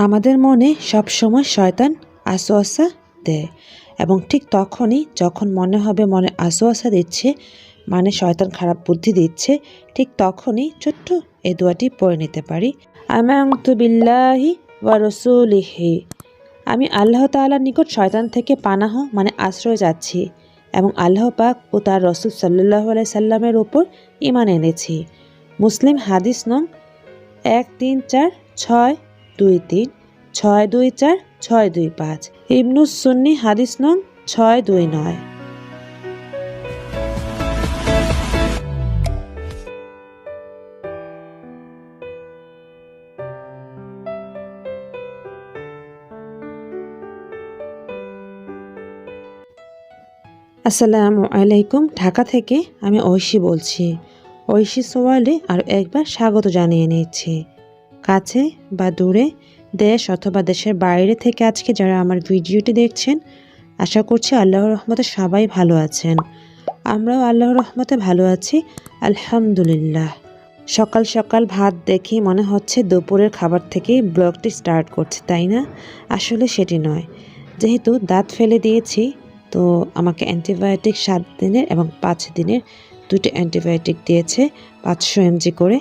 আমাদের মনে সবসময় শয়তান আশোয়াশা দেয় এবং ঠিক তখনই যখন মনে হবে মনে আশোয়াশা দিচ্ছে, মানে শয়তান খারাপ বুদ্ধি দিচ্ছে, ঠিক তখনই ছোট্ট এই দোয়াটি পড়ে নিতে পারি। আমানতু বিল্লাহি ওয়া রাসূলিহি, আমি আল্লাহ তাআলার নিকট শয়তান থেকে পানাহ মানে আশ্রয় যাচ্ছি এবং আল্লাহ পাক ও তার রসুল সাল্লাল্লাহু আলাইহি সাল্লামের উপর ঈমান এনেছি। মুসলিম হাদিস নং 134623 624 625, ইবনুস সুন্নি হাদিস নং 629। আসসালামু আলাইকুম, ঢাকা থেকে আমি ঐশী বলছি। ঐশী সোয়ালে আরও একবার স্বাগত জানিয়ে নিচ্ছি। কাছে বা দূরে, দেশ অথবা দেশের বাইরে থেকে আজকে যারা আমার ভিডিওটি দেখছেন, আশা করছি আল্লাহর রহমতে সবাই ভালো আছেন। আমরাও আল্লাহর রহমতে ভালো আছি, আলহামদুলিল্লাহ। সকাল সকাল ভাত দেখি মনে হচ্ছে দুপুরের খাবার থেকেই ব্লগটি স্টার্ট করছে, তাই না? আসলে সেটি নয়। যেহেতু দাঁত ফেলে দিয়েছি, তো আমাকে অ্যান্টিবায়োটিক 7 দিনের এবং 5 দিনের দুটো অ্যান্টিবায়োটিক দিয়েছে 500 mg করে।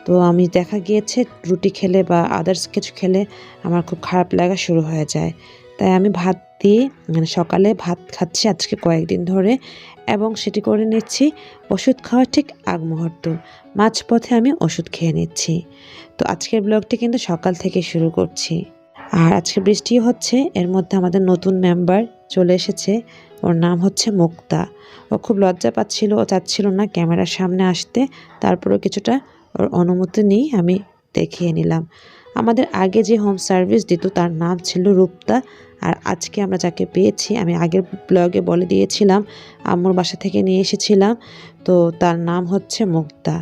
তো আমি দেখা গিয়েছে রুটি খেলে বা আদার্স কিছু খেলে আমার খুব খারাপ লাগা শুরু হয়ে যায়। তাই আমি ভাত দিয়ে মানে সকালে ভাত খাচ্ছি আজকে কয়েকদিন ধরে, এবং সেটি করে নিচ্ছি ওষুধ খাওয়ার ঠিক আগ মুহূর্ত। মাঝপথে আমি ওষুধ খেয়ে নিচ্ছি। তো আজকের ব্লগটি কিন্তু সকাল থেকে শুরু করছি। আর আজকে বৃষ্টিও হচ্ছে, এর মধ্যে আমাদের নতুন মেম্বার চলে এসেছে। ওর নাম হচ্ছে মুক্তা। ও খুব লজ্জা পাচ্ছিল, ও চাচ্ছিল না ক্যামেরার সামনে আসতে, তারপরেও কিছুটা ওর অনুমতি নিয়ে আমি দেখিয়ে নিলাম। আমাদের আগে যে হোম সার্ভিস দিত তার নাম ছিল রূপতা, আর আজকে আমরা যাকে পেয়েছি আমি আগের ব্লগে বলে দিয়েছিলাম, আম্মুর বাসা থেকে নিয়ে এসেছিলাম, তো তার নাম হচ্ছে মুক্তা।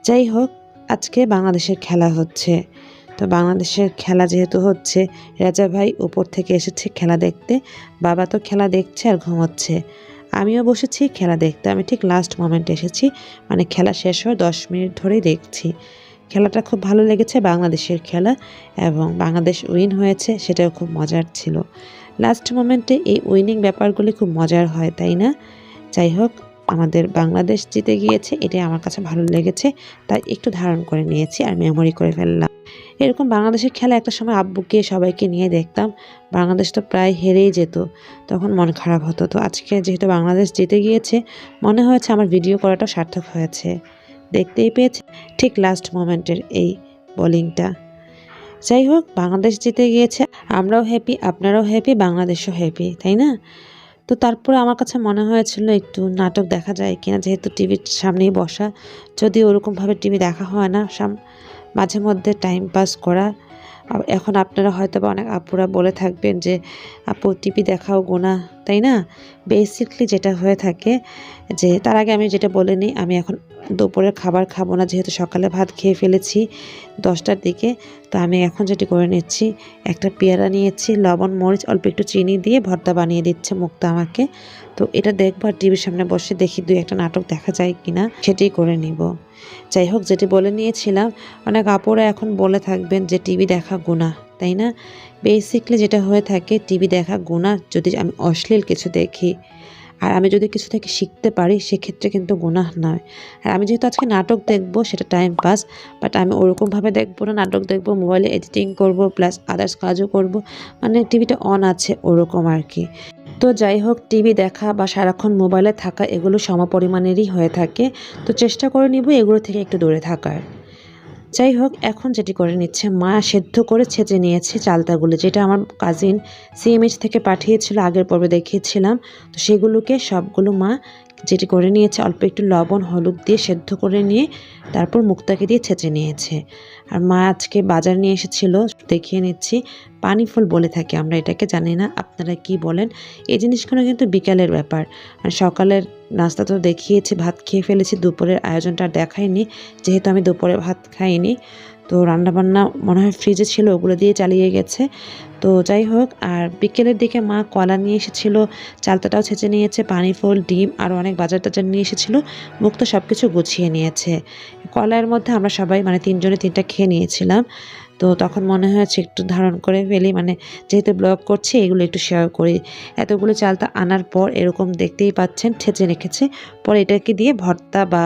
যাই হোক, আজকে বাংলাদেশের খেলা হচ্ছে। তো বাংলাদেশের খেলা যেহেতু হচ্ছে, রাজা ভাই উপর থেকে এসেছে খেলা দেখতে। বাবা তো খেলা দেখছে আর ঘুমোচ্ছে। আমিও বসেছি খেলা দেখতে। আমি ঠিক লাস্ট মোমেন্টে এসেছি, মানে খেলা শেষ হয়ে 10 মিনিট ধরেই দেখছি। খেলাটা খুব ভালো লেগেছে, বাংলাদেশের খেলা, এবং বাংলাদেশ উইন হয়েছে, সেটাও খুব মজার ছিল। লাস্ট মোমেন্টে এই উইনিং ব্যাপারগুলি খুব মজার হয়, তাই না? যাই হোক, আমাদের বাংলাদেশ জিতে গিয়েছে, এটাই আমার কাছে ভালো লেগেছে, তাই একটু ধারণ করে নিয়েছি আর মেমোরি করে ফেললাম। এরকম বাংলাদেশের খেলা একটা সময় আব্বুকে সবাইকে নিয়ে দেখতাম। বাংলাদেশ তো প্রায় হেরেই যেত, তখন মন খারাপ হতো। তো আজকে যেহেতু বাংলাদেশ জিতে গিয়েছে, মনে হয়েছে আমার ভিডিও করাটা সার্থক হয়েছে। দেখতেই পেয়েছে ঠিক লাস্ট মোমেন্টের এই বোলিংটা। যাই হোক, বাংলাদেশ জিতে গিয়েছে, আমরাও হ্যাপি, আপনারাও হ্যাপি, বাংলাদেশও হ্যাপি, তাই না? তো তারপরে আমার কাছে মনে হয়েছিল একটু নাটক দেখা যায় কিনা, যেহেতু টিভির সামনেই বসা, যদি ওরকমভাবে টিভি দেখা হয় না, মাঝে মধ্যে টাইম পাস করা। এখন আপনারা হয়তো বা অনেক আপুরা বলে থাকবেন যে আপু টিভি দেখাও গুনাহ, তাই না? বেসিকলি যেটা হয়ে থাকে যে, তার আগে আমি যেটা বলে নিই, আমি এখন দুপুরের খাবার খাবো না, যেহেতু সকালে ভাত খেয়ে ফেলেছি 10টার দিকে। তো আমি এখন যেটি করে নিচ্ছি, একটা পেয়ারা নিয়েছি, লবণ মরিচ অল্প একটু চিনি দিয়ে ভর্তা বানিয়ে দিচ্ছে মুক্তা আমাকে। তো এটা দেখবো আর টিভির সামনে বসে দেখি 2-1টা নাটক দেখা যায় কিনা, সেটাই করে নিব। যাই হোক, যেটি বলে নিয়েছিলাম, অনেক আপুরা এখন বলে থাকবেন যে টিভি দেখা গুনাহ, তাই না? বেসিকলি যেটা হয়ে থাকে, টিভি দেখা গুনাহ যদি আমি অশ্লীল কিছু দেখি, আর আমি যদি কিছু থেকে শিখতে পারি, সেক্ষেত্রে কিন্তু গুনাহ নয়। আর আমি যেহেতু আজকে নাটক দেখবো, সেটা টাইম পাস, বাট আমি ওরকমভাবে দেখবো না। নাটক দেখবো, মোবাইলে এডিটিং করব, প্লাস আদার্স কাজও করব, মানে টিভিটা অন আছে ওরকম আর কি। তো যাই হোক, টিভি দেখা বা সারাক্ষণ মোবাইলে থাকা এগুলো সমপরিমাণেরই হয়ে থাকে। তো চেষ্টা করে নিব এগুলো থেকে একটু দূরে থাকার। যাই হোক, এখন যেটি করে নিচ্ছে, মা সেদ্ধ করে ছেঁচে নিয়েছে চালতাগুলো, যেটা আমার কাজিন সিএমএইচ থেকে পাঠিয়েছিল, আগের পর্বে দেখিয়েছিলাম। তো সেগুলোকে সবগুলো মা যেটি করে নিয়েছে, অল্প একটু লবণ হলুদ দিয়ে সেদ্ধ করে নিয়ে তারপর মুক্তাকে দিয়ে ছেঁচে নিয়েছে। আর মা আজকে বাজার নিয়ে এসেছিল, দেখিয়ে নিচ্ছি, পানি ফুল বলে থাকি আমরা এটাকে, জানি না আপনারা কি বলেন। এই জিনিসগুলো কিন্তু বিকালের ব্যাপার, মানে সকালের নাস্তা তো দেখিয়েছি, ভাত খেয়ে ফেলেছি, দুপুরের আয়োজনটা দেখাইনি, যেহেতু আমি দুপুরে ভাত খাইনি। তো রান্নাবান্না মনে হয় ফ্রিজে ছিল, ওগুলো দিয়ে চালিয়ে গেছে। তো যাই হোক, আর বিকেলের দিকে মা কলা নিয়ে এসেছিল, চালতাটাও ছেঁচে নিয়েছে, পানি ফুল, ডিম, আরও অনেক বাজার টাজার নিয়ে এসেছিল। মুক্ত সব কিছু গুছিয়ে নিয়েছে। কলার মধ্যে আমরা সবাই মানে 3 জনে 3টা খেয়ে নিয়েছিলাম। তো তখন মনে হয়েছে একটু ধারণ করে ফেলি, মানে যেহেতু ব্লগ করছি এগুলো একটু শেয়ার করি। এতগুলো চালটা আনার পর এরকম দেখতেই পাচ্ছেন ছেঁচে রেখেছে। পরে এটাকে দিয়ে ভর্তা বা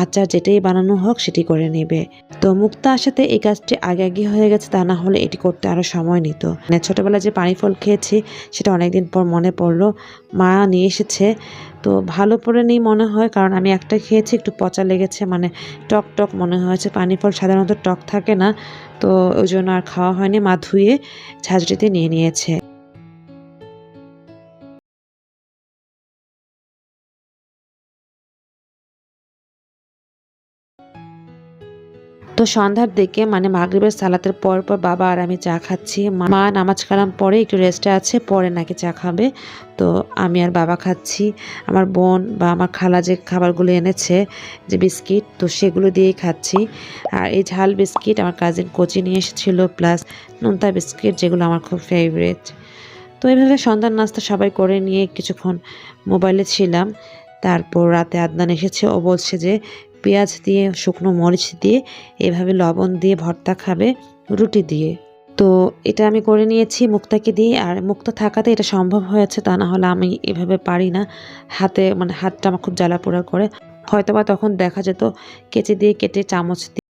আচার যেটাই বানানো হোক সেটি করে নেবে। তো মুক্তা আসাতে এই কাজটি আগে হয়ে গেছে, তা না হলে এটি করতে আরও সময় নিত। মানে ছোটোবেলায় যে পানি ফল খেয়েছি সেটা অনেকদিন পর মনে পড়লো। মা নিয়ে এসেছে, তো ভালো করে নেই মনে হয়, কারণ আমি একটা খেয়েছি একটু পচা লেগেছে, মানে টক টক মনে হয়েছে। পানি ফল সাধারণত টক থাকে না, তো ওই জন্য আর খাওয়া হয়নি। মা ধুয়ে ঝাঁঝরিতে নিয়ে নিয়েছে। তো সন্ধ্যার দিকে মানে মাগরিবের সালাতের পর বাবা আর আমি চা খাচ্ছি। মা নামাজ কালাম পরে একটু রেস্টে আছে, পরে নাকি চা খাবে। তো আমি আর বাবা খাচ্ছি। আমার বোন বা আমার খালা যে খাবারগুলো এনেছে, যে বিস্কিট, তো সেগুলো দিয়েই খাচ্ছি। আর এই ঝাল বিস্কিট আমার কাজিন কচি নিয়ে এসেছিলো, প্লাস নোনতা বিস্কিট, যেগুলো আমার খুব ফেভারিট। তো এইভাবে সন্ধ্যার নাস্তা সবাই করে নিয়ে কিছুক্ষণ মোবাইলে ছিলাম। তারপর রাতে আদনান এসেছে, ও বলছে যে পেঁয়াজ দিয়ে শুকনো মরিচ দিয়ে এভাবে লবণ দিয়ে ভর্তা খাবে রুটি দিয়ে। তো এটা আমি করে নিয়েছি মুক্তাকে দিয়ে, আর মুক্তা থাকাতে এটা সম্ভব হয়েছে, তা না হলে আমি এভাবে পারি না। হাতে মানে হাতটা আমার খুব জ্বালা পোড়া করে, হয়তোবা তখন দেখা যেত কেচি দিয়ে কেটে চামচ দিয়ে।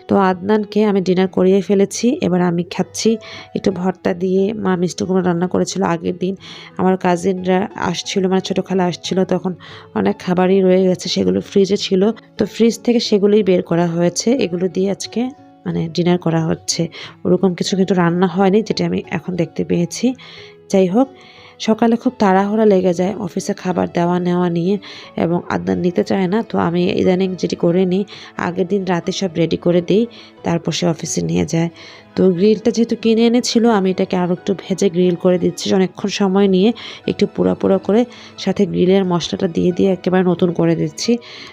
তো আদনানকে আমি ডিনার করিয়ে ফেলেছি, এবার আমি খাচ্ছি একটু ভর্তা দিয়ে। মা মিষ্টি কুমড়ো রান্না করেছিল আগের দিন। আমার কাজিনরা আসছিল, মানে ছোটো খালা আসছিল, তখন অনেক খাবারই রয়ে গেছে, সেগুলো ফ্রিজে ছিল। তো ফ্রিজ থেকে সেগুলোই বের করা হয়েছে, এগুলো দিয়ে আজকে মানে ডিনার করা হচ্ছে। ওরকম কিছু কিন্তু রান্না হয়নি, যেটা আমি এখন দেখতে পেয়েছি। যাই হোক, সকালে খুব তাড়াহুড়া লেগে যায় অফিসে খাবার দেওয়া নেওয়া নিয়ে, এবং আদনান নিতে চায় না। তো আমি ইদানিং যেটি করে নিই, আগের দিন রাতে সব রেডি করে দিই, তারপর সে অফিসে নিয়ে যায়। তো গ্রিলটা যেহেতু কিনে এনেছিল, আমি এটাকে আরও একটু ভেজে গ্রিল করে দিচ্ছি অনেকক্ষণ সময় নিয়ে, একটু পোড়া পোড়া করে, সাথে গ্রিলের মশলাটা দিয়ে দিয়ে একেবারে নতুন করে দিচ্ছি।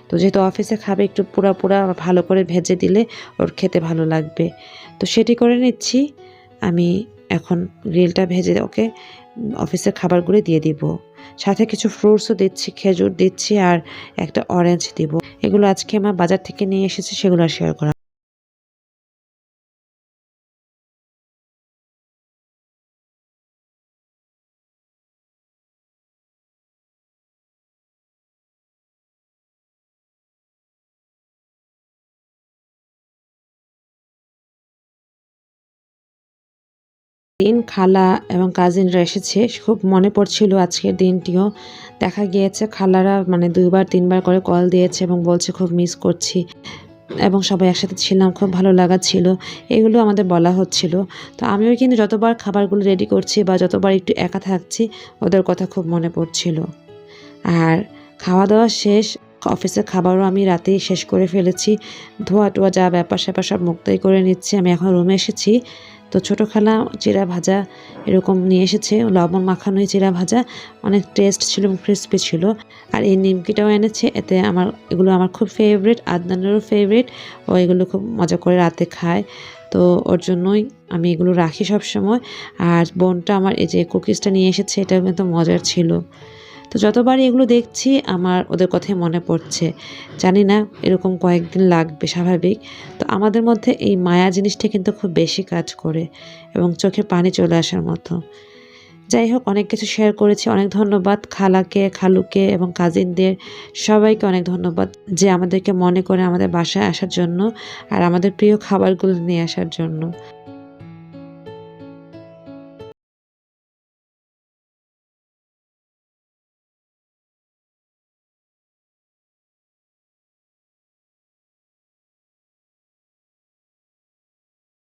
তো যেহেতু অফিসে খাবে, একটু পোড়া পোড়া ভালো করে ভেজে দিলে ওর খেতে ভালো লাগবে। তো সেটি করে নিচ্ছি আমি। এখন গ্রিলটা ভেজে ওকে অফিসের খাবারগুলো দিয়ে দিব। সাথে কিছু ফ্রুটসও দিচ্ছি, খেজুর দিচ্ছি আর একটা অরেঞ্জ দিব। এগুলো আজকে আমার বাজার থেকে নিয়ে এসেছি, সেগুলো আর শেয়ার করা। দিন খালা এবং কাজিনরা এসেছে, খুব মনে পড়ছিল আজকের দিনটিও। দেখা গিয়েছে খালারা মানে 2-3 বার করে কল দিয়েছে এবং বলছে খুব মিস করছি, এবং সবাই একসাথে ছিলাম, খুব ভালো লাগা ছিল, এগুলো আমাদের বলা হচ্ছিল। তো আমিও কিন্তু যতবার খাবারগুলো রেডি করছি বা যতবার একটু একা থাকছি, ওদের কথা খুব মনে পড়ছিল। আর খাওয়া দাওয়া শেষ, অফিসের খাবারও আমি রাতেই শেষ করে ফেলেছি। ধোয়া টোয়া যা ব্যাপার স্যাপার সব মুক্তাই করে নিচ্ছি। আমি এখন রুমে এসেছি। তো ছোটো খালা চিড়া ভাজা এরকম নিয়ে এসেছে, লবণ মাখানোই চিড়া ভাজা, অনেক টেস্ট ছিল, ক্রিস্পি ছিল। আর এই নিমকিটাও এনেছে, এতে এগুলো আমার খুব ফেভারিট, আদনানেরও ফেভারিট। ও এগুলো খুব মজা করে রাতে খায়, তো ওর জন্যই আমি এগুলো রাখি সব সময়। আর বোনটা আমার এই যে কুকিজটা নিয়ে এসেছে, এটাও কিন্তু মজার ছিল। তো যতবারই এগুলো দেখছি আমার ওদের কথাই মনে পড়ছে। জানি না এরকম কয়েকদিন লাগবে, স্বাভাবিক। তো আমাদের মধ্যে এই মায়া জিনিসটা কিন্তু খুব বেশি কাজ করে এবং চোখে পানি চলে আসার মতো। যাই হোক, অনেক কিছু শেয়ার করেছি। অনেক ধন্যবাদ খালাকে, খালুকে এবং কাজিনদের সবাইকে অনেক ধন্যবাদ যে আমাদেরকে মনে করে আমাদের বাসায় আসার জন্য আর আমাদের প্রিয় খাবারগুলো নিয়ে আসার জন্য।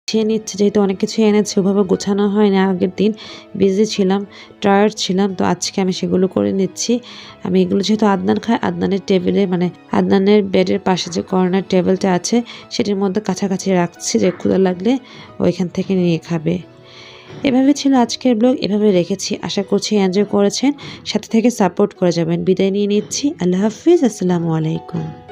গুছিয়ে নিচ্ছি যেহেতু অনেক কিছু এনেছি, ওভাবে গোছানো হয়নি। আগের দিন বিজি ছিলাম, টায়ার্ড ছিলাম, তো আজকে আমি সেগুলো করে নিচ্ছি। আমি এগুলো যেহেতু আদনান খায়, আদনানের টেবিলে মানে আদনানের বেডের পাশে যে কর্নার টেবিলটা আছে সেটির মধ্যে কাছাকাছি রাখছি যে ক্ষুধা লাগলে ওইখান থেকে নিয়ে খাবে। এভাবে ছিল আজকের ব্লগ, এভাবে রেখেছি। আশা করছি এনজয় করেছেন, সাথে থেকে সাপোর্ট করে যাবেন। বিদায় নিয়ে নিচ্ছি। আল্লাহ হাফিজ, আসসালামু আলাইকুম।